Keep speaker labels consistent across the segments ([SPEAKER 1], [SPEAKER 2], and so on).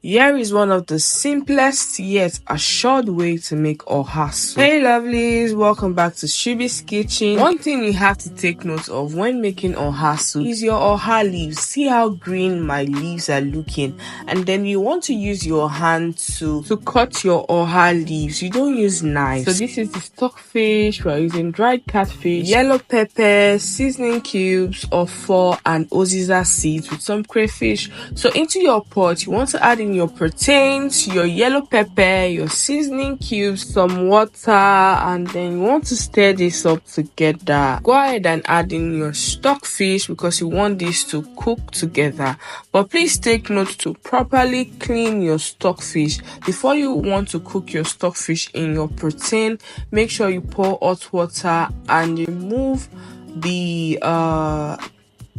[SPEAKER 1] Here is one of the simplest yet assured way to make OHA soup. Hey lovelies, welcome back to Shubi's kitchen. One thing you have to take note of when making OHA soup is your OHA leaves. See how green my leaves are looking, and then you want to use your hand to cut your OHA leaves. You don't use knives. So this is the stockfish. We are using dried catfish, yellow pepper, seasoning cubes, ofor, and uziza seeds with some crayfish. So into your pot, you want to add in your proteins, your yellow pepper, your seasoning cubes, some water, and then you want to stir this up together. Go ahead and add in your stockfish because you want this to cook together. But please take note to properly clean your stockfish. Before you want to cook your stockfish in your protein, make sure you pour hot water and remove the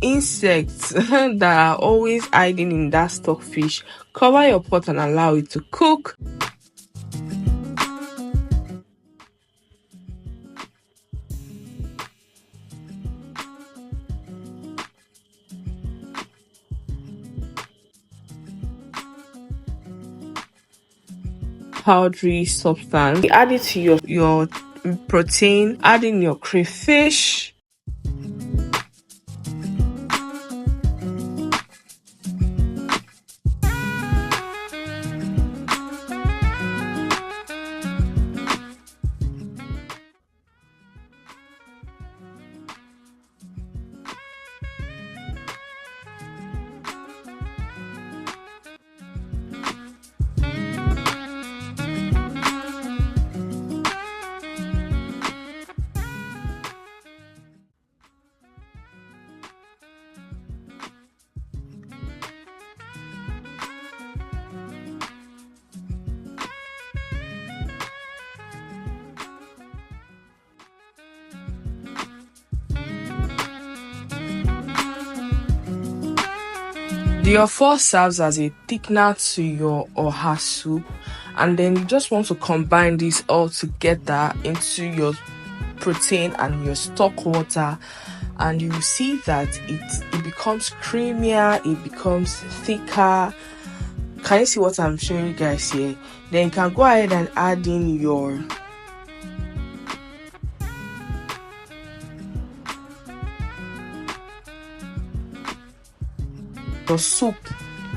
[SPEAKER 1] insects that are always hiding in that stockfish. Cover your pot and allow it to cook. Powdery substance. Add it to your protein. Add in your crayfish. The ofor serves as a thickener to your OHA soup, and then you just want to combine this all together into your protein and your stock water, and you will see that it becomes creamier, it becomes thicker. Can you see what I'm showing you guys here? Then you can go ahead and add in your soup.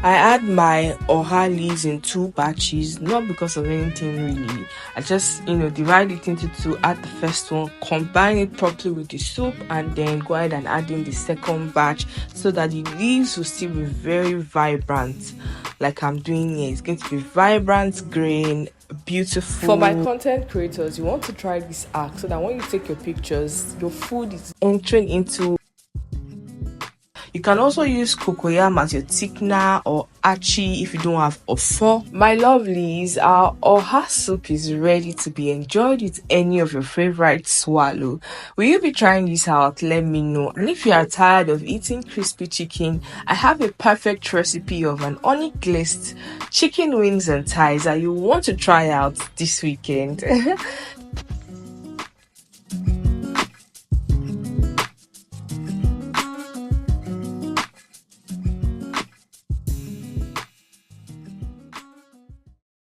[SPEAKER 1] I add my OHA leaves in 2 batches, not because of anything really. I just divide it into 2, add the first one, combine it properly with the soup, and then go ahead and add in the second batch so that the leaves will still be very vibrant, like I'm doing here. It's going to be vibrant green, beautiful. For my content creators, you want to try this hack so that when you take your pictures, your food is entering into. You can also use cocoyam as your thickener or achi if you don't have ofor. My lovelies, our OHA soup is ready to be enjoyed with any of your favorite swallow. Will you be trying this out? Let me know. And if you are tired of eating crispy chicken, I have a perfect recipe of an honey glazed chicken wings and thighs that you want to try out this weekend.